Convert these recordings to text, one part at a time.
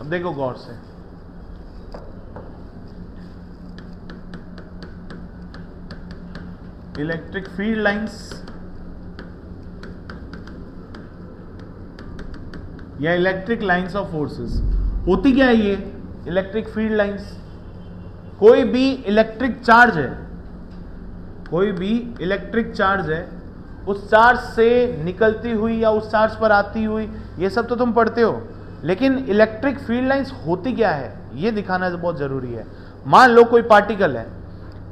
अब देखो गौर से, इलेक्ट्रिक फील्ड लाइंस या इलेक्ट्रिक लाइंस ऑफ फोर्सेस, होती क्या है ये इलेक्ट्रिक फील्ड लाइंस? कोई भी इलेक्ट्रिक चार्ज है, कोई भी इलेक्ट्रिक चार्ज है, उस चार्ज से निकलती हुई या उस चार्ज पर आती हुई, ये सब तो तुम पढ़ते हो, लेकिन इलेक्ट्रिक फील्ड लाइंस होती क्या है ये दिखाना बहुत जरूरी है। मान लो कोई पार्टिकल है,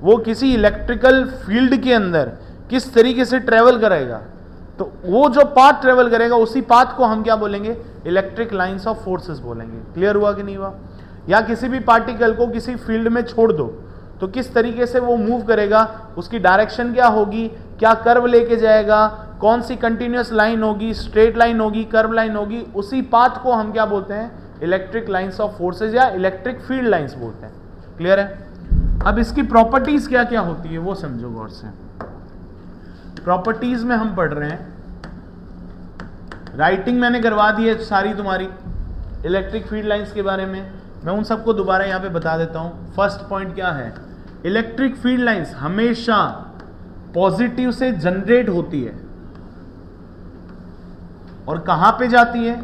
वो किसी इलेक्ट्रिकल फील्ड के अंदर किस तरीके से ट्रेवल करेगा, तो वो जो पाथ ट्रेवल करेगा उसी पाथ को हम क्या बोलेंगे? इलेक्ट्रिक लाइंस ऑफ फोर्सेस बोलेंगे। क्लियर हुआ कि नहीं हुआ? या किसी भी पार्टिकल को किसी फील्ड में छोड़ दो तो किस तरीके से वो मूव करेगा, उसकी डायरेक्शन क्या होगी, क्या कर्व लेके जाएगा, कौन सी कंटिन्यूअस लाइन होगी, स्ट्रेट लाइन होगी, कर्व लाइन होगी, उसी पाथ को हम क्या बोलते हैं? इलेक्ट्रिक लाइंस ऑफ फोर्सेस या इलेक्ट्रिक फील्ड लाइंस बोलते हैं। क्लियर है? अब इसकी प्रॉपर्टीज क्या क्या होती है वो समझो गौर से। प्रॉपर्टीज में हम पढ़ रहे हैं, राइटिंग मैंने करवा दी है सारी तुम्हारी इलेक्ट्रिक फील्ड लाइंस के बारे में, मैं उन सबको दोबारा यहां पे बता देता हूं। फर्स्ट पॉइंट क्या है? इलेक्ट्रिक फील्ड लाइंस हमेशा पॉजिटिव से जनरेट होती है और कहां पे जाती है?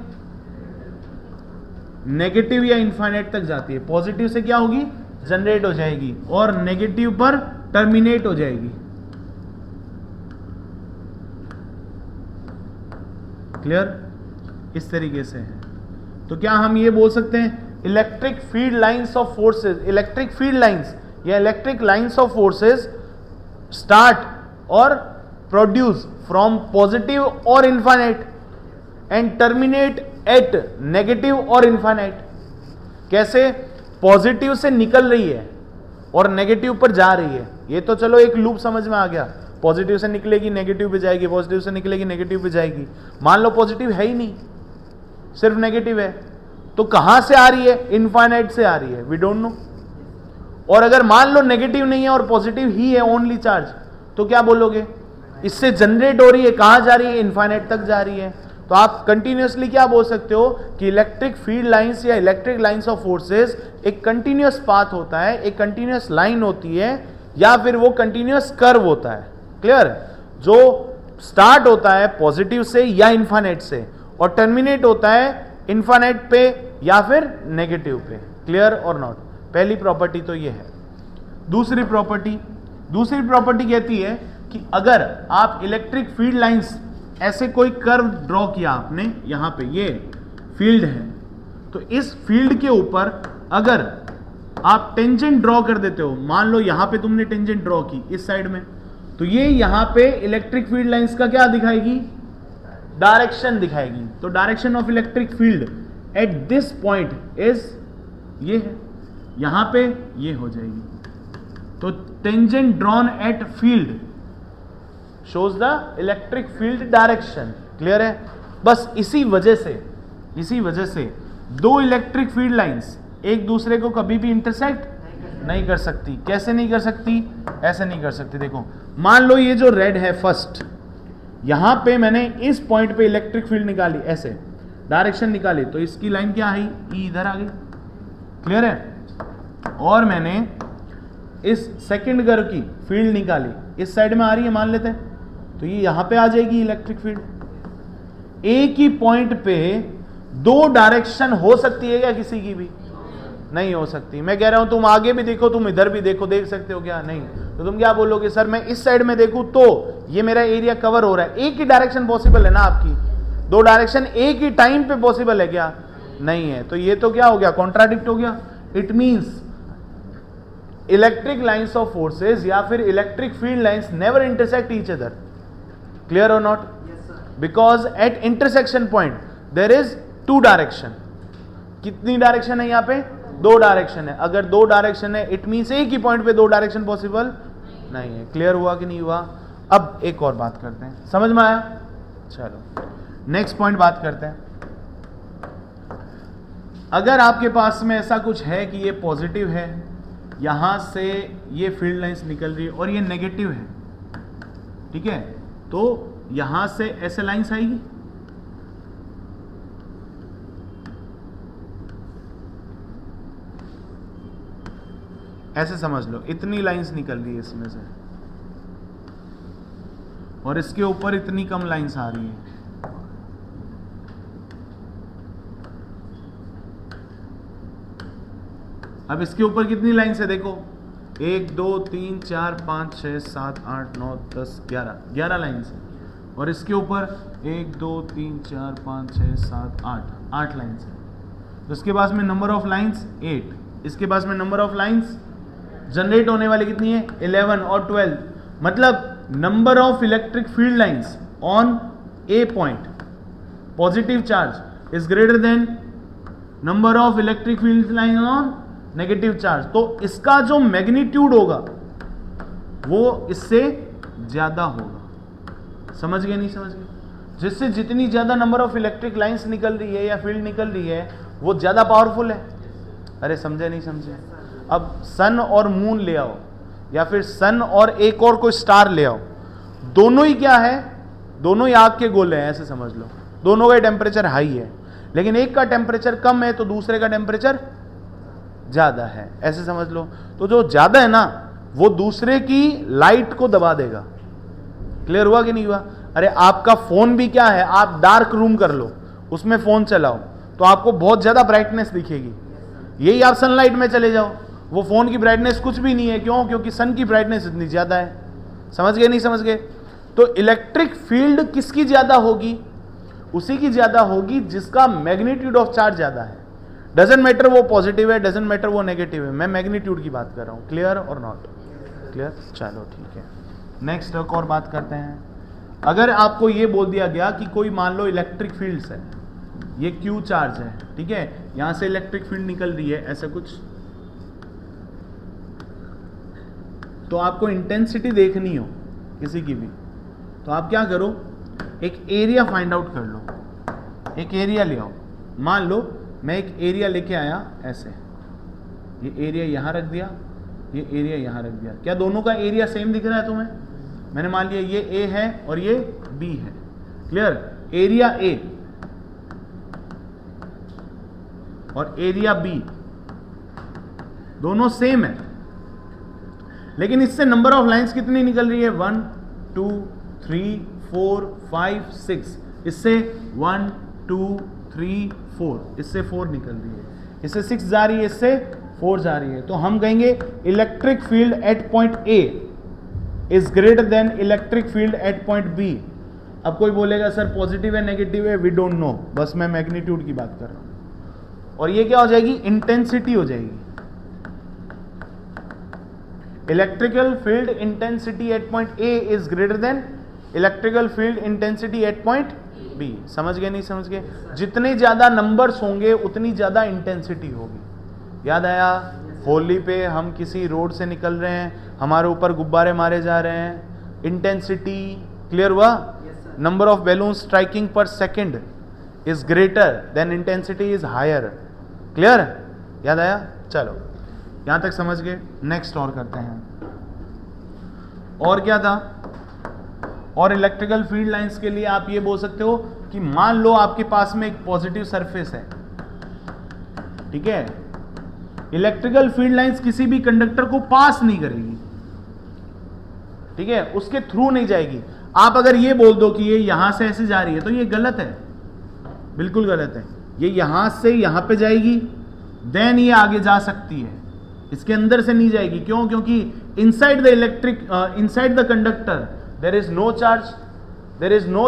नेगेटिव या इनफाइनाइट तक जाती है। पॉजिटिव से क्या होगी? जनरेट हो जाएगी और नेगेटिव पर टर्मिनेट हो जाएगी। क्लियर? इस तरीके से है। तो क्या हम ये बोल सकते हैं electric field lines of forces, electric field lines या electric lines of forces start और प्रोड्यूस फ्रॉम पॉजिटिव और infinite and terminate at negative और इनफाइनाइट। कैसे? पॉजिटिव से निकल रही है और नेगेटिव पर जा रही है। ये तो चलो एक लूप समझ में आ गया, पॉजिटिव से निकलेगी नेगेटिव पे जाएगी, पॉजिटिव से निकलेगी नेगेटिव पे जाएगी। मान लो पॉजिटिव है ही नहीं, सिर्फ नेगेटिव है, तो कहां से आ रही है? इनफाइनाइट से आ रही है, वी डोंट नो। और अगर मान लो नेगेटिव नहीं है और पॉजिटिव ही है ओनली चार्ज, तो क्या बोलोगे? इससे जनरेट हो रही है, कहां जा रही है? इनफाइनाइट तक जा रही है। तो आप कंटिन्यूअसली क्या बोल सकते हो कि इलेक्ट्रिक फील्ड लाइंस या इलेक्ट्रिक लाइंस ऑफ फोर्सेस एक कंटिन्यूअस पाथ होता है, एक कंटिन्यूअस लाइन होती है, या फिर वो कंटिन्यूअस कर्व होता है। क्लियर? जो स्टार्ट होता है पॉजिटिव से या इनफाइनाइट से और टर्मिनेट होता है इनफाइनाइट पे या फिर नेगेटिव पे। क्लियर और नॉट? पहली प्रॉपर्टी तो ये है। दूसरी प्रॉपर्टी कहती है कि अगर आप इलेक्ट्रिक फील्ड लाइंस, ऐसे कोई कर्व ड्रॉ किया आपने, यहां पे ये फील्ड है, तो इस फील्ड के ऊपर अगर आप टेंजेंट ड्रॉ कर देते हो, मान लो यहां पे तुमने टेंजेंट ड्रॉ की इस साइड में, तो ये यहां पे इलेक्ट्रिक फील्ड लाइंस का क्या दिखाएगी? डायरेक्शन दिखाएगी। तो direction of electric field at this point is ये है, यहां पे ये हो जाएगी। तो tangent drawn at field shows the electric field direction. Clear है? बस इसी वजह से दो इलेक्ट्रिक फील्ड लाइंस एक दूसरे को कभी भी इंटरसेक्ट नहीं कर सकती। कैसे नहीं कर सकती? ऐसे नहीं कर सकती। देखो, मान लो ये जो रेड है फर्स्ट, यहां पे मैंने इस पॉइंट पे इलेक्ट्रिक फील्ड निकाली, ऐसे डायरेक्शन निकाली, तो इसकी लाइन क्या आई? ई इधर आ गई। क्लियर है? और मैंने इस सेकंड कर्व की फील्ड निकाली, इस साइड में आ रही है मान लेते हैं, तो ये यहां पे आ जाएगी इलेक्ट्रिक फील्ड। एक ही पॉइंट पे दो डायरेक्शन हो सकती है क्या? किसी की भी नहीं हो सकती। मैं कह रहा हूं तुम आगे भी देखो, तुम इधर भी देखो, देख सकते हो क्या? नहीं। तो तुम क्या बोलोगे? सर मैं इस साइड में देखूं तो ये मेरा एरिया कवर हो रहा है। एक ही डायरेक्शन पॉसिबल है ना आपकी, दो डायरेक्शन एक ही टाइम पे पॉसिबल है क्या? नहीं है। तो ये तो क्या हो गया? कॉन्ट्राडिक्ट हो गया। It means electric lines of forces या फिर electric field lines never intersect each other. Clear और not? Because at intersection point there is two direction. कितनी डायरेक्शन है यहां पे? दो डायरेक्शन है। अगर दो डायरेक्शन है इट मींस एक ही पॉइंट पे दो डायरेक्शन पॉसिबल नहीं है। क्लियर हुआ कि नहीं हुआ? अब एक और बात करते हैं, समझ में आया? चलो नेक्स्ट पॉइंट बात करते हैं। अगर आपके पास में ऐसा कुछ है कि ये पॉजिटिव है, यहां से ये फील्ड लाइंस निकल रही है और ये नेगेटिव है, ठीक है, तो यहां से ऐसे लाइंस आएगी, ऐसे समझ लो, इतनी लाइंस निकल रही है इसमें से, और इसके ऊपर इतनी कम लाइंस आ रही है। अब इसके ऊपर कितनी लाइंस है देखो, 1 2 3 4 5 6 7 8 9 10 11 लाइंस है, और इसके ऊपर 1 2 3 4 5 6 7 8 लाइंस है। तो इसके पास में नंबर ऑफ लाइंस 8, इसके पास में नंबर ऑफ लाइंस जनरेट होने वाली कितनी है 11 और 12, मतलब number of electric field lines on A point positive charge is greater then number of electric field line on negative charge. तो इसका जो मैग्नीट्यूड होगा वो इससे ज्यादा होगा। समझ गए नहीं समझ गए? जिससे जितनी ज्यादा नंबर ऑफ इलेक्ट्रिक लाइंस निकल रही है या फील्ड निकल रही है वो ज्यादा पावरफुल है। अरे समझे नहीं समझे? अब सन और मून ले आओ, या फिर सन और एक और कोई स्टार ले आओ, दोनों ही क्या है, दोनों ही आग के गोले हैं, ऐसे समझ लो। दोनों का टेम्परेचर हाई है, लेकिन एक का टेम्परेचर कम है तो दूसरे का टेम्परेचर ज्यादा है, ऐसे समझ लो। तो जो ज्यादा है ना वो दूसरे की लाइट को दबा देगा। क्लियर हुआ कि नहीं हुआ? अरे आपका फोन भी क्या है, आप डार्क रूम कर लो, उसमें फोन चलाओ तो आपको बहुत ज्यादा ब्राइटनेस दिखेगी। यही आप सनलाइट में चले जाओ, वो फोन की ब्राइटनेस कुछ भी नहीं है। क्यों? क्योंकि सन की ब्राइटनेस इतनी ज्यादा है। समझ गए नहीं समझ गए? तो इलेक्ट्रिक फील्ड किसकी ज्यादा होगी? उसी की ज्यादा होगी जिसका मैग्नीट्यूड ऑफ चार्ज ज्यादा है। डजंट मैटर वो पॉजिटिव है, डजंट मैटर वो नेगेटिव है, मैं मैग्नीट्यूड की बात कर रहा हूं। क्लियर और नॉट क्लियर? चलो ठीक है, नेक्स्ट एक और बात करते हैं। अगर आपको ये बोल दिया गया कि कोई मान लो इलेक्ट्रिक फील्ड्स है, ये क्यू चार्ज है, ठीक है, यहां से इलेक्ट्रिक फील्ड निकल रही है ऐसा कुछ, तो आपको इंटेंसिटी देखनी हो किसी की भी, तो आप क्या करो, एक एरिया फाइंड आउट कर लो, एक एरिया ले आओ। मान लो मैं एक एरिया लेके आया ऐसे, ये एरिया यहां रख दिया, ये एरिया यहां रख दिया। क्या दोनों का एरिया सेम दिख रहा है तुम्हें? मैंने मान लिया ये ए है और ये बी है। क्लियर? एरिया ए और एरिया बी दोनों सेम है, लेकिन इससे नंबर ऑफ लाइंस कितनी निकल रही है? 1 2 3 4 5 6। इससे 1 2 3 4, इससे 4 निकल रही है, इससे 6 जा रही है, इससे 4 जा रही है। तो हम कहेंगे electric field at point A is greater than electric field at point B. अब कोई बोलेगा सर पॉजिटिव है नेगेटिव है, वी डोंट नो, बस मैं मैग्नीट्यूड की बात कर रहा हूं। और ये क्या हो जाएगी? इंटेंसिटी हो जाएगी। Electrical field intensity at point A is greater than electrical field intensity at point B. समझ गए नहीं समझ गए? जितने ज्यादा नंबर्स होंगे उतनी ज्यादा इंटेंसिटी होगी। याद आया? होली पे हम किसी रोड से निकल रहे हैं, हमारे ऊपर गुब्बारे मारे जा रहे हैं, इंटेंसिटी, क्लियर हुआ? Number of balloon striking per second is greater than intensity is higher. Clear? याद आया? चलो यहां तक समझ गए। नेक्स्ट और करते हैं। और क्या था? और इलेक्ट्रिकल फील्ड लाइंस के लिए आप ये बोल सकते हो कि मान लो आपके पास में एक पॉजिटिव सरफेस है, ठीक है, इलेक्ट्रिकल फील्ड लाइंस किसी भी कंडक्टर को पास नहीं करेगी, ठीक है, उसके थ्रू नहीं जाएगी। आप अगर ये बोल दो कि ये यहां से ऐसे जा रही है तो ये गलत है, बिल्कुल गलत है। ये यहां से यहां पे जाएगी, देन ये आगे जा सकती है, इसके अंदर से नहीं जाएगी। क्यों? क्योंकि inside the electric inside the conductor there is no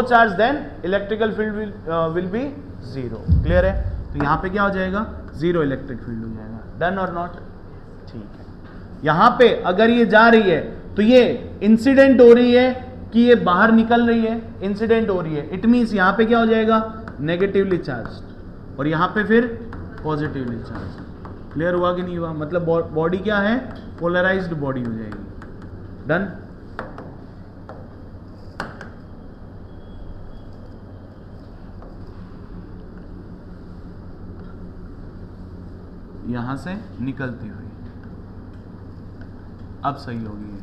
charge, then electrical field will be zero। Clear है? तो यहां पे क्या हो जाएगा? जीरो इलेक्ट्रिक फील्ड हो जाएगा। डन और नॉट? ठीक है। यहां पे अगर ये जा रही है तो ये इंसिडेंट हो रही है कि ये बाहर निकल रही है, इंसिडेंट हो रही है, इट मीन्स यहां पे क्या हो जाएगा? नेगेटिवली चार्ज, और यहां पे फिर पॉजिटिवली चार्ज। क्लियर हुआ कि नहीं हुआ? मतलब बॉडी क्या है? पोलराइज्ड बॉडी हो जाएगी। डन? यहां से निकलती हुई, अब सही होगी,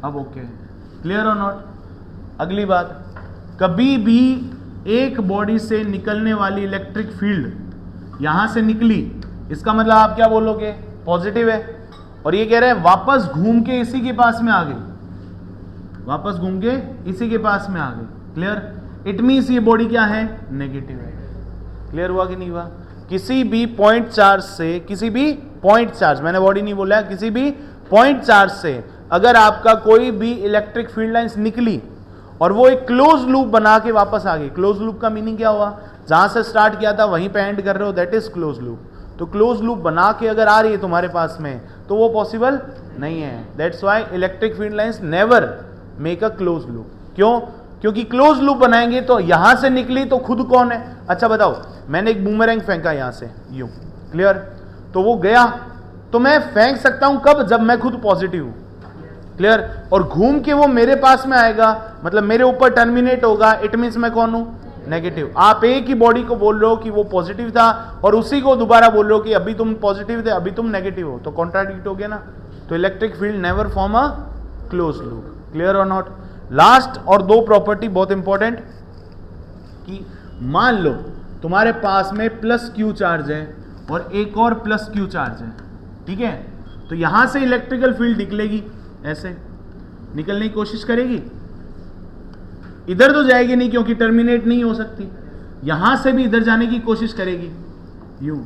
अब ओके। क्लियर और नॉट? अगली बात, कभी भी एक बॉडी से निकलने वाली इलेक्ट्रिक फील्ड यहां से निकली, इसका मतलब आप क्या बोलोगे? पॉजिटिव है। और ये कह रहे हैं वापस घूम के इसी के पास में आ गई, वापस घूम के इसी के पास में आ गई। क्लियर? इट मीन्स ये बॉडी क्या है? नेगेटिव है। क्लियर हुआ कि नहीं हुआ? किसी भी पॉइंट चार्ज से, किसी भी पॉइंट चार्ज, मैंने बॉडी नहीं बोला, किसी भी पॉइंट चार्ज से अगर आपका कोई भी इलेक्ट्रिक फील्ड लाइंस निकली और वो एक क्लोज लूप बना के वापस आ गई। क्लोज लूप का मीनिंग क्या हुआ? जहां से स्टार्ट किया था वहीं पे एंड कर रहे हो, दैट इज क्लोज लूप। तो क्लोज लूप बना के अगर आ रही है तुम्हारे पास में तो वो पॉसिबल नहीं है। That's why electric field lines never make a close loop. क्यों? क्योंकि क्लोज लूप बनाएंगे तो यहां से निकली तो खुद कौन है? अच्छा बताओ, मैंने एक बूमरैंग फेंका यहां से यूं, क्लियर? तो वो गया, तो मैं फेंक सकता हूं कब? जब मैं खुद पॉजिटिव हूं। क्लियर? और घूम के वो मेरे पास में आएगा, मतलब मेरे ऊपर टर्मिनेट होगा, इट मींस मैं कौन हूं? नेगेटिव। आप एक ही बॉडी को बोल रहे हो कि वो पॉजिटिव था और उसी को दोबारा बोल रहे हो कि अभी तुम पॉजिटिव थे, अभी तुम नेगेटिव हो, तो कॉन्ट्राडिक्ट हो गया ना। तो electric field never form a close loop. Clear और नॉट? लास्ट और दो प्रॉपर्टी बहुत इंपॉर्टेंट, कि मान लो तुम्हारे पास में प्लस क्यू चार्ज है और एक और प्लस क्यू चार्ज है, ठीक है? तो यहां से इलेक्ट्रिकल फील्ड निकलेगी, ऐसे निकलने की कोशिश करेगी, इधर तो जाएगी नहीं क्योंकि टर्मिनेट नहीं हो सकती, यहां से भी इधर जाने की कोशिश करेगी, यूं।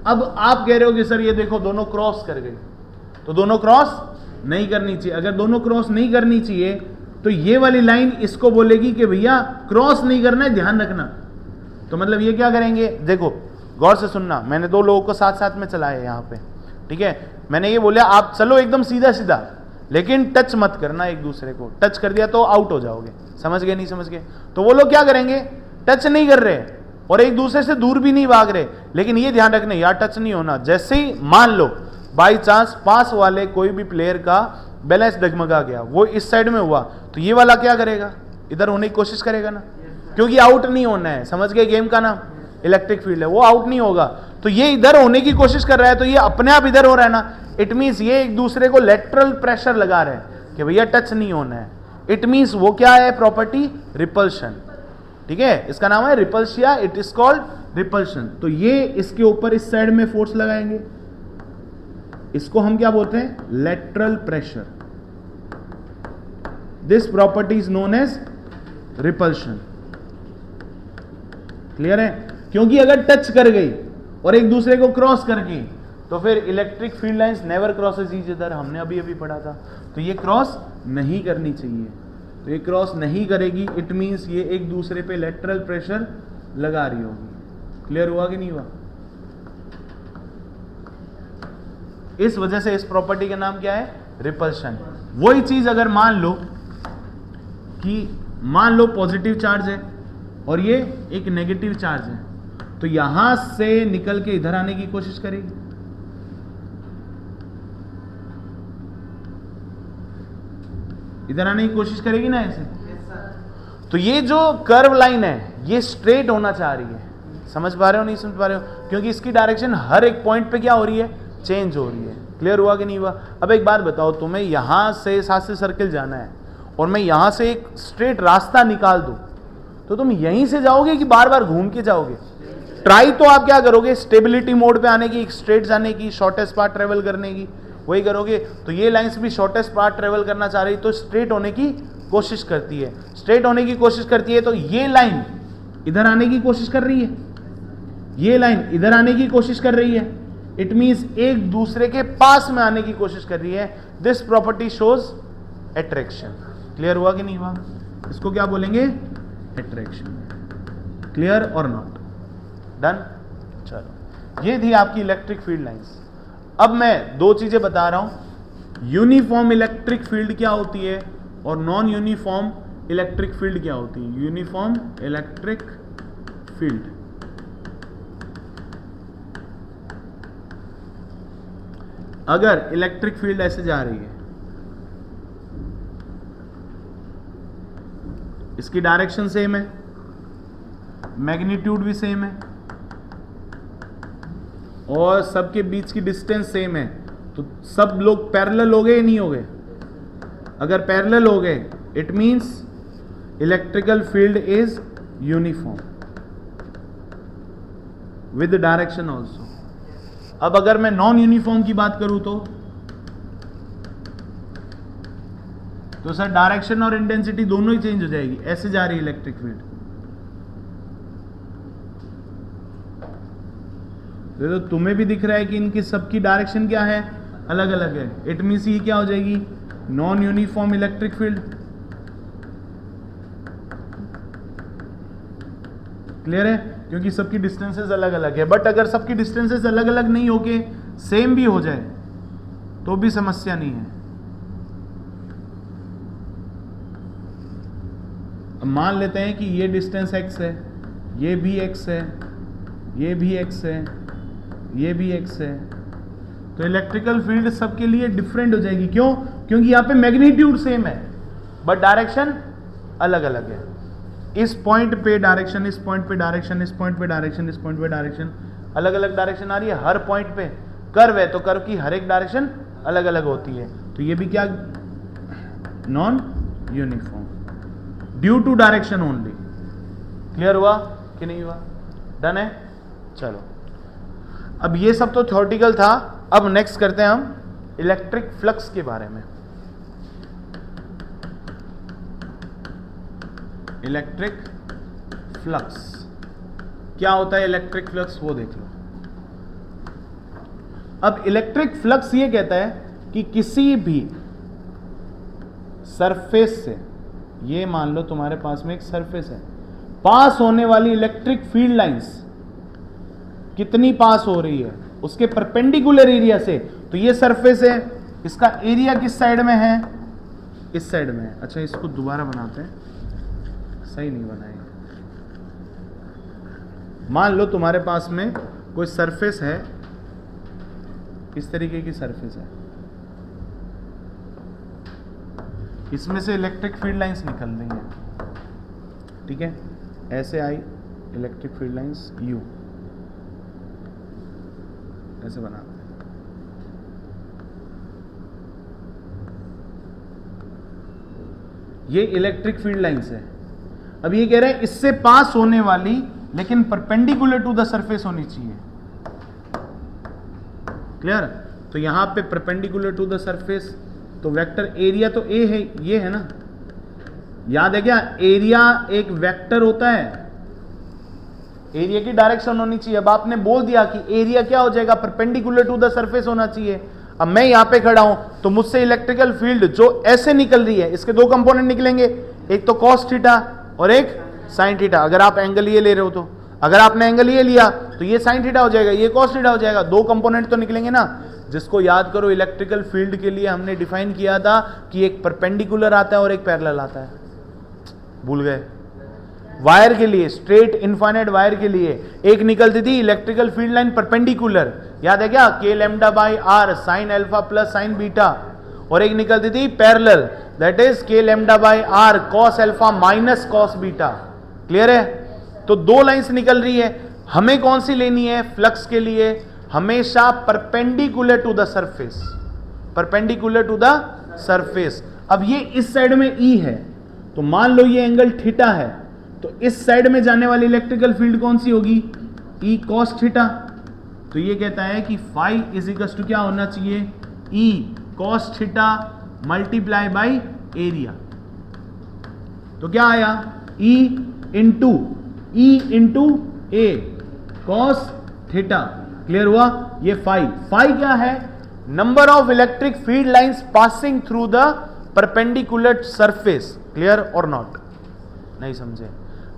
अब आप कह रहे हो कि सर ये देखो दोनों क्रॉस कर गई, तो दोनों क्रॉस नहीं करनी चाहिए। अगर दोनों क्रॉस नहीं करनी चाहिए तो ये वाली लाइन इसको बोलेगी कि भैया क्रॉस नहीं करना है, ध्यान रखना। तो मतलब ये क्या करेंगे? देखो गौर से सुनना, मैंने दो लोगों को साथ साथ में चलाया यहां पे, ठीक है? मैंने ये बोला आप चलो एकदम सीधा सीधा, लेकिन टच मत करना एक दूसरे को। टच कर दिया तो आउट हो जाओगे। समझ गए? नहीं समझ गए? तो वो लोग क्या करेंगे? टच नहीं कर रहे और एक दूसरे से दूर भी नहीं भाग रहे, लेकिन ये ध्यान रखना यार टच नहीं होना। जैसे ही मान लो बाई चांस पास वाले कोई भी प्लेयर का बैलेंस डगमगा गया, वो इस साइड में हुआ, तो ये वाला क्या करेगा? इधर होने की कोशिश करेगा ना, क्योंकि आउट नहीं होना है। समझ गए? गेम का नाम इलेक्ट्रिक फील्ड है, वो आउट नहीं होगा। तो ये इधर होने की कोशिश कर रहा है, तो ये अपने आप इधर हो रहा है ना। इट मीन्स ये एक दूसरे को लेटरल प्रेशर लगा रहे हैं कि भैया टच नहीं होना है। इट मीन्स वो क्या है? प्रॉपर्टी रिपल्शन, ठीक है? इसका नाम है रिपल्सिया, इट इज कॉल्ड रिपल्शन। तो ये इसके ऊपर इस साइड में फोर्स लगाएंगे, इसको हम क्या बोलते हैं? Lateral pressure. This property is known as repulsion. Clear है? क्योंकि अगर टच कर गई और एक दूसरे को क्रॉस कर गई तो फिर electric field lines never crosses each other, हमने अभी अभी पढ़ा था। तो ये क्रॉस नहीं करनी चाहिए, तो ये क्रॉस नहीं करेगी। इट मींस ये एक दूसरे पे लेटरल प्रेशर लगा रही होगी। क्लियर हुआ कि नहीं हुआ? इस वजह से इस प्रॉपर्टी का नाम क्या है? रिपल्शन। वही चीज अगर मान लो कि मान लो पॉजिटिव चार्ज है और ये एक नेगेटिव चार्ज है, तो यहां से निकल के इधर आने की कोशिश करेगी, इधर आने की कोशिश करेगी ना ऐसे। तो ये जो कर्व लाइन है ये स्ट्रेट होना चाह रही है। समझ पा रहे हो? नहीं समझ पा रहे हो? क्योंकि इसकी डायरेक्शन हर एक पॉइंट पे क्या हो रही है? चेंज हो रही है। क्लियर हुआ कि नहीं हुआ? अब एक बात बताओ, तुम्हें यहां से साथ से सर्किल जाना है और मैं यहां से एक स्ट्रेट रास्ता निकाल दूं, तो तुम यहीं से जाओगे कि बार बार घूम के जाओगे? ट्राई तो आप क्या करोगे? स्टेबिलिटी मोड पे आने की, स्ट्रेट जाने की, शॉर्टेस्ट पाथ ट्रेवल करने की, वही करोगे। तो ये लाइंस भी शॉर्टेस्ट पाथ ट्रेवल करना चाह रही, तो स्ट्रेट होने की कोशिश करती है। स्ट्रेट होने की कोशिश करती है तो ये लाइन इधर आने की कोशिश कर रही है, ये लाइन इधर आने की कोशिश कर रही है। इट मींस एक दूसरे के पास में आने की कोशिश कर रही है। This property shows attraction. Clear हुआ कि नहीं हुआ? इसको क्या बोलेंगे? अट्रैक्शन। क्लियर और नॉट? डन? चलो, ये थी आपकी इलेक्ट्रिक फील्ड लाइंस। अब मैं दो चीजें बता रहा हूं, यूनिफॉर्म इलेक्ट्रिक फील्ड क्या होती है और नॉन यूनिफॉर्म इलेक्ट्रिक फील्ड क्या होती है। यूनिफॉर्म इलेक्ट्रिक फील्ड, अगर इलेक्ट्रिक फील्ड ऐसे जा रही है, इसकी डायरेक्शन सेम है, मैग्नीट्यूड भी सेम है और सबके बीच की डिस्टेंस सेम है, तो सब लोग पैरेलल हो गए या नहीं हो गए? अगर पैरेलल हो गए it means electrical field is uniform with direction also. अब अगर मैं नॉन यूनिफॉर्म की बात करूं तो तो सर डायरेक्शन और इंटेंसिटी दोनों ही चेंज हो जाएगी, ऐसे जा रही है इलेक्ट्रिक फील्ड। तो तुम्हें भी दिख रहा है कि इनकी सबकी डायरेक्शन क्या है, अलग अलग है। इट मींस ये क्या हो जाएगी, non uniform electric field. Clear है, क्योंकि सबकी डिस्टेंसेस अलग अलग है। बट अगर सबकी डिस्टेंसेस अलग अलग नहीं होके सेम भी हो जाए तो भी समस्या नहीं है। अब मान लेते हैं कि ये डिस्टेंस x है, ये भी x है, ये भी x है, ये भी x है, तो इलेक्ट्रिकल फील्ड सबके लिए डिफरेंट हो जाएगी। क्यों? क्योंकि यहां पे मैग्नीट्यूड सेम है बट डायरेक्शन अलग अलग है। इस पॉइंट पे डायरेक्शन, इस पॉइंट पे डायरेक्शन, इस पॉइंट पे डायरेक्शन, इस पॉइंट पे डायरेक्शन, अलग अलग डायरेक्शन आ रही है हर पॉइंट पे। कर्व है तो कर्व की हर एक डायरेक्शन अलग अलग होती है, तो ये भी क्या, non uniform due to direction only. Clear हुआ कि नहीं हुआ? डन है। चलो, अब ये सब तो थ्योरेटिकल था। अब नेक्स्ट करते हैं हम इलेक्ट्रिक फ्लक्स के बारे में। इलेक्ट्रिक फ्लक्स क्या होता है, इलेक्ट्रिक फ्लक्स वो देख लो। अब इलेक्ट्रिक फ्लक्स ये कहता है कि किसी भी सरफेस से, ये मान लो तुम्हारे पास में एक सरफेस है, पास होने वाली इलेक्ट्रिक फील्ड लाइंस कितनी पास हो रही है उसके परपेंडिकुलर एरिया से। तो ये सरफेस है, इसका एरिया किस साइड में है, इस साइड में है। अच्छा, इसको दोबारा बनाते हैं, सही नहीं बनाएंगे। मान लो तुम्हारे पास में कोई सरफेस है, इस तरीके की सरफेस है, इसमें से इलेक्ट्रिक फील्ड लाइंस निकल रही हैं, ठीक है, ऐसे आई इलेक्ट्रिक फील्ड लाइंस यू, ऐसे बनाते हैं। ये इलेक्ट्रिक फील्ड लाइंस है। अब ये कह रहे हैं इससे पास होने वाली लेकिन परपेंडिकुलर टू द सरफेस होनी चाहिए। क्लियर? तो यहां पे परपेंडिकुलर टू द सरफेस, तो वेक्टर एरिया तो ए है, ये है ना, याद है क्या? एरिया एक वेक्टर होता है, एरिया की डायरेक्शन होनी चाहिए। अब आपने बोल दिया कि एरिया क्या हो जाएगा, परपेंडिकुलर टू द सरफेस होना चाहिए। अब मैं यहां पे खड़ा हूं तो मुझसे इलेक्ट्रिकल फील्ड जो ऐसे निकल रही है, इसके दो कंपोनेंट निकलेंगे, एक तो कॉस थीटा और एक साइन थीटा। अगर आप एंगल ये ले रहे हो तो, अगर आपने एंगल ये लिया तो ये साइन थीटा हो जाएगा, ये कॉस थीटा हो जाएगा, दो कंपोनेंट तो निकलेंगे ना। जिसको याद करो, इलेक्ट्रिकल फील्ड के लिए हमने डिफाइन किया था कि एक परपेंडिकुलर आता है और एक पैरेलल आता है, भूल गए? वायर के लिए, स्ट्रेट इनफाइनाइट वायर के लिए एक निकलती थी इलेक्ट्रिकल फील्ड लाइन परपेंडिकुलर, याद है क्या? K lambda by R sine alpha plus sine beta, और एक निकलती थी parallel, that is K lambda by R cos alpha minus cos beta. Clear है? तो दो लाइंस निकल रही है, हमें कौन सी लेनी है फ्लक्स के लिए? हमेशा perpendicular to the surface, perpendicular to the surface. अब ये इस साइड में ई है, तो मान लो ये एंगल थीटा है, तो इस साइड में जाने वाली इलेक्ट्रिकल फील्ड कौन सी होगी? E cos theta. तो ये कहता है कि फाई इज इक्वल टू क्या होना चाहिए? E cos theta multiply by area. तो क्या आया? E into A cos theta. Clear हुआ? ये फाई, फाई क्या है? Number of electric field lines passing through the perpendicular surface. Clear और नॉट? नहीं समझे?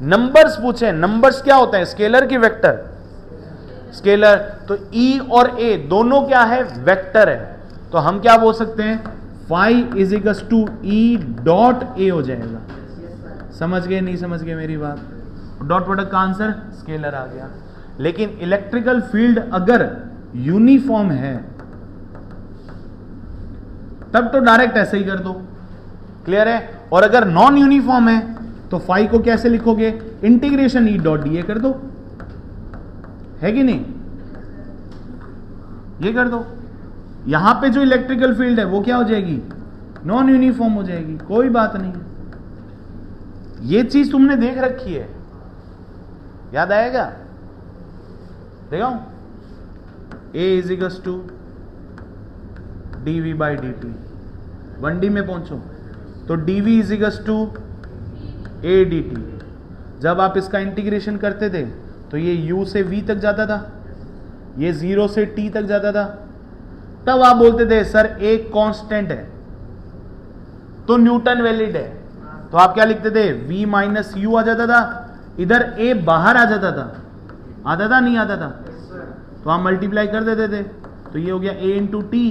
नंबर्स पूछे, नंबर्स क्या होते हैं? स्केलर की वेक्टर? स्केलर। तो ई और ए दोनों क्या है? वेक्टर है। तो हम क्या बोल सकते हैं? Phi is equal to E dot A हो जाएगा। समझ गए नहीं समझ गए मेरी बात? डॉट प्रोडक्ट का आंसर स्केलर आ गया। लेकिन इलेक्ट्रिकल फील्ड अगर यूनिफॉर्म है तब तो डायरेक्ट ऐसे ही कर दो। क्लियर है? और अगर नॉन यूनिफॉर्म है तो फाई को कैसे लिखोगे? Integration E dot D A कर दो, है कि नहीं? ये कर दो। यहां पे जो इलेक्ट्रिकल फील्ड है वो क्या हो जाएगी? नॉन यूनिफॉर्म हो जाएगी। कोई बात नहीं, ये चीज तुमने देख रखी है, याद आएगा? देखो, A is equal to D V by D T, 1D में पहुंचो तो dv is equals to a dt। जब आप इसका इंटीग्रेशन करते थे तो ये u से v तक जाता था, ये 0 से t तक जाता था, तब आप बोलते थे सर एक कांस्टेंट है तो न्यूटन वैलिड है, तो आप क्या लिखते थे v माइनस यू आ जाता था, इधर a बाहर आ जाता था, आता था नहीं आता था, तो आप मल्टीप्लाई कर देते थे, तो ये हो गया a इंटू टी,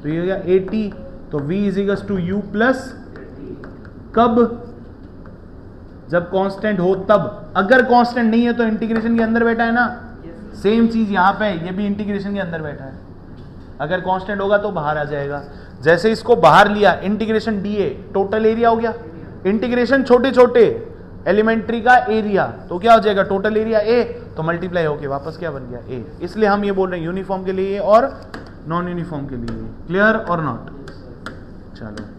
तो ये हो गया a t, तो v is equals to u plus, कब जब कांस्टेंट हो तब, अगर कांस्टेंट नहीं है तो इंटीग्रेशन के अंदर बैठा है ना, सेम चीज यहां पे है, ये भी इंटीग्रेशन के अंदर बैठा है, अगर कांस्टेंट होगा तो बाहर आ जाएगा। जैसे इसको बाहर लिया, इंटीग्रेशन dA टोटल एरिया हो गया, इंटीग्रेशन छोटे छोटे एलिमेंट्री का एरिया, तो क्या हो जाएगा टोटल एरिया A, तो मल्टीप्लाई होके वापस क्या बन गया A। इसलिए हम ये बोल रहे हैं यूनिफॉर्म के लिए और नॉन यूनिफॉर्म के लिए। क्लियर और नॉट? चलो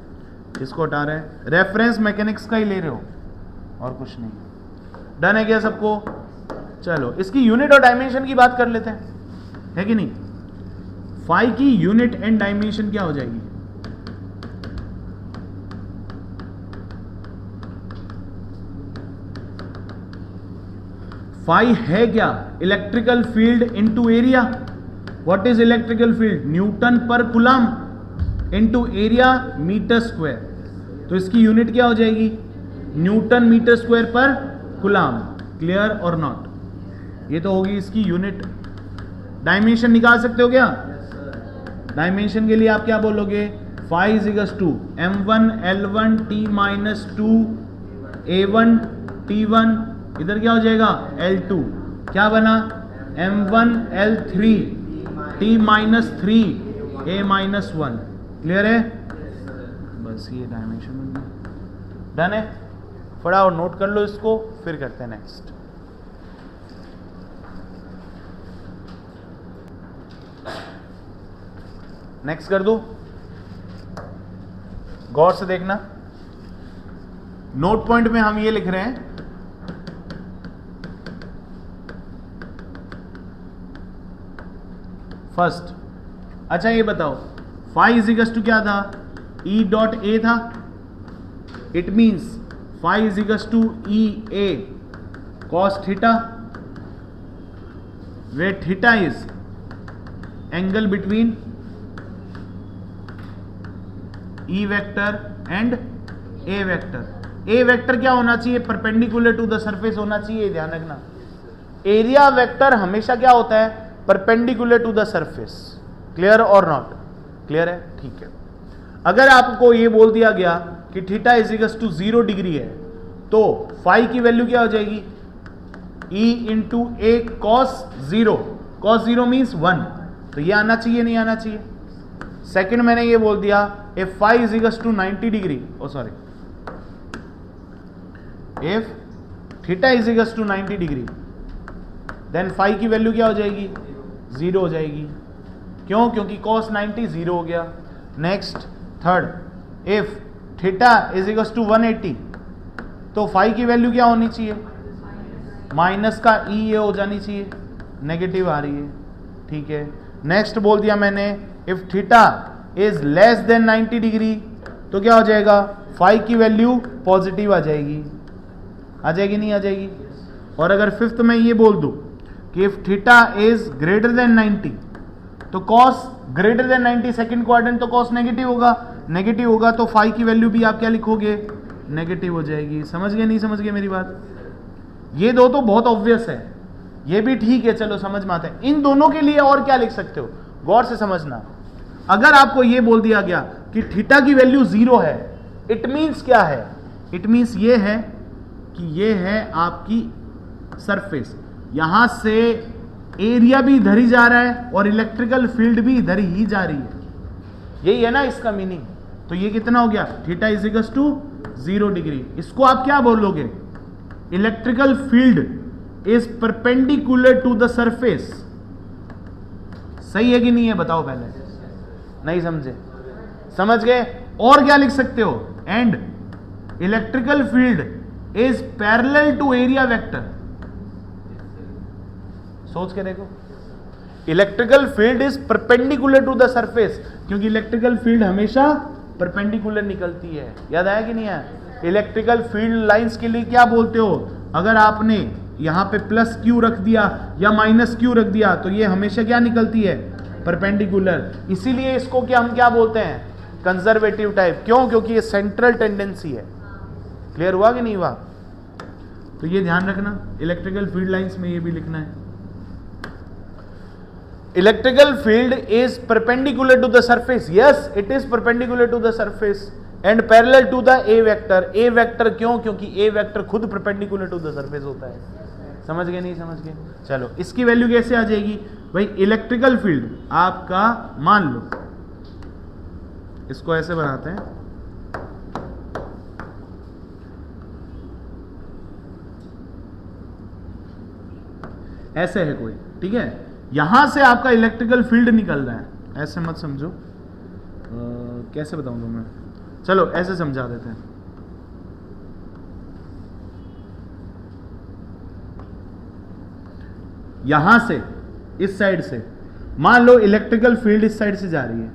इसको हटा रहे हैं, रेफरेंस मैकेनिक्स का ही ले रहे हो और कुछ नहीं। डन है क्या सबको? चलो इसकी यूनिट और डायमेंशन की बात कर लेते हैं, है कि नहीं। फाई की यूनिट एंड डायमेंशन क्या हो जाएगी? फाई है क्या? Electrical field into area. What is electrical field? Newton पर coulomb into area metre square. तो इसकी यूनिट क्या हो जाएगी? न्यूटन मीटर स्क्वायर पर कूलम। क्लियर और नॉट? ये तो होगी इसकी यूनिट। डायमेंशन निकाल सकते हो क्या? डायमेंशन के लिए आप क्या बोलोगे? Phi is equals to m1 l1 t minus 2 a1 t1, इधर क्या हो जाएगा L2, क्या बना m1 L3 t minus 3 a minus 1। Clear है? बस ये डायमेंशन बन गया। डन है? फटाफट नोट कर लो इसको, फिर करते हैं नेक्स्ट। नेक्स्ट कर दो, गौर से देखना। नोट पॉइंट में हम ये लिख रहे हैं, फर्स्ट। अच्छा ये बताओ, फाई इज इक्वल्स टू क्या था? E डॉट ए था। It means phi is equals to E A cos theta, where theta is angle between E vector and A vector. A vector क्या होना चाहिए? परपेंडिकुलर टू द सरफेस होना चाहिए, ध्यान रखना। एरिया वेक्टर हमेशा क्या होता है? Perpendicular to the surface. Clear और नॉट? क्लियर है? ठीक है। अगर आपको ये बोल दिया गया कि theta is equals to 0 degree है, तो फाई की वैल्यू क्या हो जाएगी? E into A cos 0। Cos 0 means 1, तो ये आना चाहिए नहीं आना चाहिए? सेकंड मैंने ये बोल दिया if phi is equals to 90 degree, oh sorry, if theta is equals to 90 degree, then phi की वैल्यू क्या हो जाएगी? 0 हो जाएगी। क्यों? क्योंकि cos 90 0 हो गया। Next third, if theta is equals to 180, तो फाई की वैल्यू क्या होनी चाहिए? माइनस का ई ये हो जानी चाहिए, नेगेटिव आ रही है। ठीक है। नेक्स्ट बोल दिया मैंने if theta is less than 90 degree, तो क्या हो जाएगा? फाई की वैल्यू पॉजिटिव आ जाएगी। आ जाएगी नहीं आ जाएगी? और अगर फिफ्थ में ये बोल दूं कि if theta is greater then 90, तो cos greater than 90 second quadrant, तो कॉस नेगेटिव होगा। नेगेटिव होगा तो फाई की वैल्यू भी आप क्या लिखोगे? नेगेटिव हो जाएगी। समझ गए नहीं समझ गए मेरी बात? ये दो तो बहुत ऑब्वियस है, ये भी ठीक है, चलो समझ में आता है। इन दोनों के लिए और क्या लिख सकते हो? गौर से समझना। अगर आपको ये बोल दिया गया कि थीटा की वैल्यू 0 है, इट मीन्स क्या है? इट मीन्स ये है कि ये है आपकी सरफेस, यहां से एरिया भी इधर ही जा रहा है और इलेक्ट्रिकल फील्ड भी इधर ही जा रही है। यही है ना इसका मीनिंग। तो ये कितना हो गया? Theta is equals to 0 degree. इसको आप क्या बोलोगे? Electrical field is perpendicular to the surface. सही है कि नहीं है? बताओ पहले। नहीं समझे? समझ गए? और क्या लिख सकते हो? And electrical field is parallel to area vector. सोच के देखो, electrical field is perpendicular to the surface, क्योंकि इलेक्ट्रिकल फील्ड हमेशा परपेंडिकुलर निकलती है। याद आया कि नहीं आया? इलेक्ट्रिकल फील्ड लाइंस के लिए क्या बोलते हो? अगर आपने यहां पे प्लस क्यू रख दिया या माइनस क्यू रख दिया तो ये हमेशा क्या निकलती है? परपेंडिकुलर। इसीलिए इसको क्या हम क्या बोलते हैं? Conservative type. क्यों? क्योंकि ये सेंट्रल टेंडेंसी है। क्लियर हुआ कि नहीं हुआ? तो ये ध्यान रखना, इलेक्ट्रिकल फील्ड लाइंस में ये भी लिखना है। Electrical field is perpendicular to the surface. Yes, it is perpendicular to the surface and parallel to the A vector. A vector क्यों? क्योंकि ए वेक्टर खुद परपेंडिकुलर टू द सरफेस होता है। समझ गए नहीं समझ गए? चलो, इसकी वैल्यू कैसे आ जाएगी भाई? इलेक्ट्रिकल फील्ड आपका, मान लो इसको ऐसे बनाते हैं, ऐसे है कोई, ठीक है? यहां से आपका इलेक्ट्रिकल फील्ड निकल रहा है, ऐसे मत समझो। कैसे बताऊं तुम्हें? चलो ऐसे समझा देते हैं। यहां से, इस साइड से मान लो इलेक्ट्रिकल फील्ड इस साइड से जा रही है,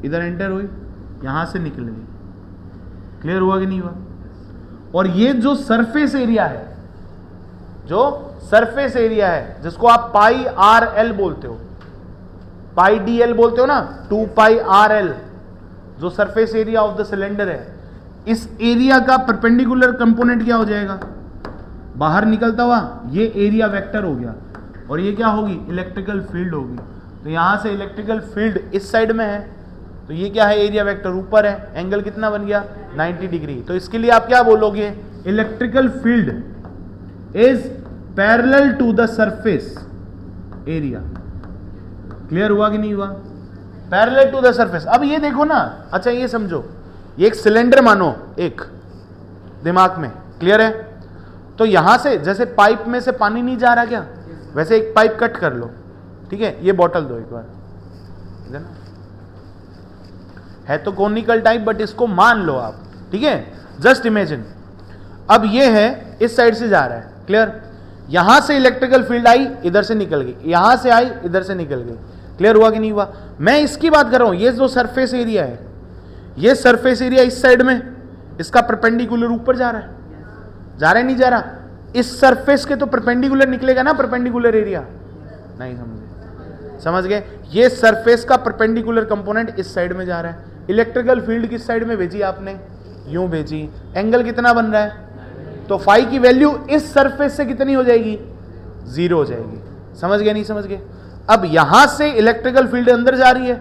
इधर एंटर हुई, यहां से निकल गई। क्लियर हुआ कि नहीं हुआ? और ये जो सरफेस एरिया है, जो सरफेस एरिया है, जिसको आप पाई आर एल बोलते हो, पाई डी एल बोलते हो ना, 2 पाई आर एल, जो surface area of the cylinder है, इस एरिया का परपेंडिकुलर कंपोनेंट क्या हो जाएगा? बाहर निकलता हुआ ये एरिया वेक्टर हो गया, और ये क्या होगी? इलेक्ट्रिकल फील्ड होगी। तो यहां से इलेक्ट्रिकल फील्ड इस साइड में है, तो ये क्या है? एरिया वेक्टर ऊपर है। एंगल कितना बन गया? 90 डिग्री। तो इसके लिए आप क्या बोलोगे? Electrical field is parallel to the surface area. Clear हुआ कि नहीं हुआ? Parallel to the surface. अब ये देखो ना, अच्छा ये समझो, ये एक सिलेंडर मानो, एक दिमाग में, क्लियर है? तो यहां से जैसे पाइप में से पानी नहीं जा रहा क्या, वैसे एक पाइप कट कर लो, ठीक है? ये बॉटल दो एक बार, इधर ना है तो कॉनिकल टाइप, बट इसको मान लो आप, ठीक है? जस्ट इमेजिन, अब ये है इस साइड से जा रहा है, क्लियर? यहां से इलेक्ट्रिकल फील्ड आई, इधर से निकल गई, यहां से आई, इधर से निकल गई। क्लियर हुआ कि नहीं हुआ? मैं इसकी बात कर रहा हूं, ये जो सरफेस एरिया है, ये सरफेस एरिया इस साइड में, इसका परपेंडिकुलर ऊपर जा रहा है, जा रहा है नहीं जा रहा? इस सरफेस के तो परपेंडिकुलर निकलेगा ना परपेंडिकुलर एरिया। नहीं समझे? समझ गए? ये सरफेस का परपेंडिकुलर कंपोनेंट इस साइड में जा रहा है। इलेक्ट्रिकल फील्ड किस साइड में भेजी आपने? यूं भेजी। एंगल कितना बन रहा है? तो फाई की वैल्यू इस सरफेस से कितनी हो जाएगी? 0 हो जाएगी। समझ गए नहीं समझ गए? अब यहां से इलेक्ट्रिकल फील्ड अंदर जा रही है,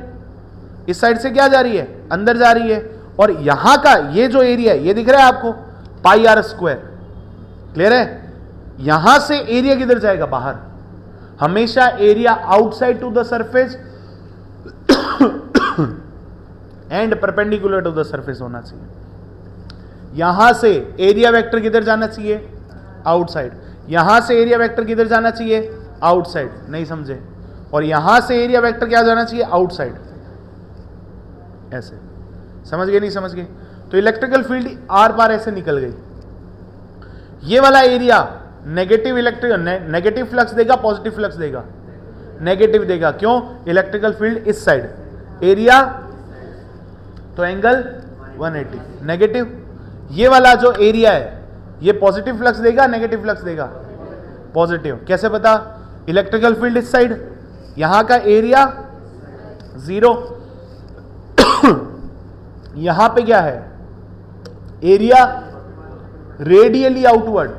इस साइड से क्या जा रही है? अंदर जा रही है, और यहां का ये जो एरिया है, ये दिख रहा है आपको, पाई आर स्क्वायर। क्लियर है? यहां से एरिया किधर जाएगा? बाहर। हमेशा area outside to the surface and perpendicular to the surface होना चाहिए। यहां से एरिया वेक्टर किधर जाना चाहिए? आउटसाइड। यहां से एरिया वेक्टर किधर जाना चाहिए? आउटसाइड। नहीं समझे? और यहां से एरिया वेक्टर क्या जाना चाहिए? आउटसाइड। ऐसे समझ गए नहीं समझ गए? तो इलेक्ट्रिकल फील्ड आर पार ऐसे निकल गई। ये वाला एरिया नेगेटिव फ्लक्स देगा, पॉजिटिव फ्लक्स देगा? नेगेटिव देगा। क्यों? इलेक्ट्रिकल फील्ड इस साइड, एरिया तो एंगल 180, नेगेटिव। ये वाला जो एरिया है, ये पॉजिटिव फ्लक्स देगा, नेगेटिव फ्लक्स देगा? पॉजिटिव। कैसे पता? इलेक्ट्रिकल फील्ड इस साइड, यहां का एरिया 0, यहां पे क्या है? एरिया रेडियली आउटवर्ड,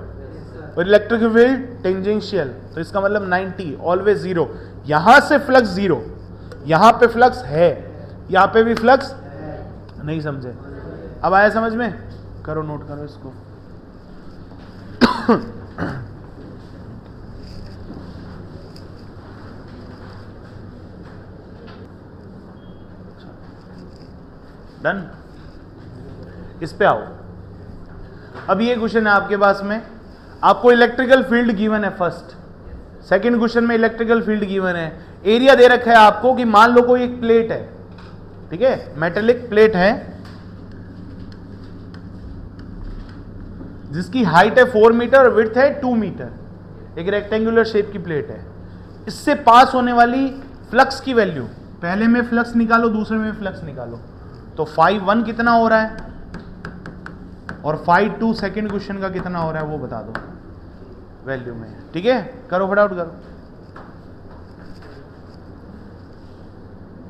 और इलेक्ट्रिक फील्ड टेंजेंशियल। तो इसका मतलब 90, ऑलवेज 0। यहां से फ्लक्स 0, यहां पे फ्लक्स है, यहां पे भी फ्लक्स नहीं समझे? अब आया समझ में? करो, नोट करो इसको। डन? इस पे आओ। अब ये क्वेश्चन है आपके पास में, आपको इलेक्ट्रिकल फील्ड गिवन है फर्स्ट। सेकंड क्वेश्चन में इलेक्ट्रिकल फील्ड गिवन है, एरिया दे रखा है आपको कि मान लो कोई एक प्लेट है, ठीक है? मेटेलिक प्लेट है जिसकी हाइट है 4 मीटर और विड्थ है 2 मीटर, एक रेक्टेंगुलर शेप की प्लेट है। इससे पास होने वाली फ्लक्स की वैल्यू पहले में फ्लक्स निकालो, दूसरे में फ्लक्स निकालो। तो फाई 1 कितना हो रहा है और फाई 2 सेकेंड क्वेश्चन का कितना हो रहा है वो बता दो वैल्यू में। ठीक है, करो फटाफट करो।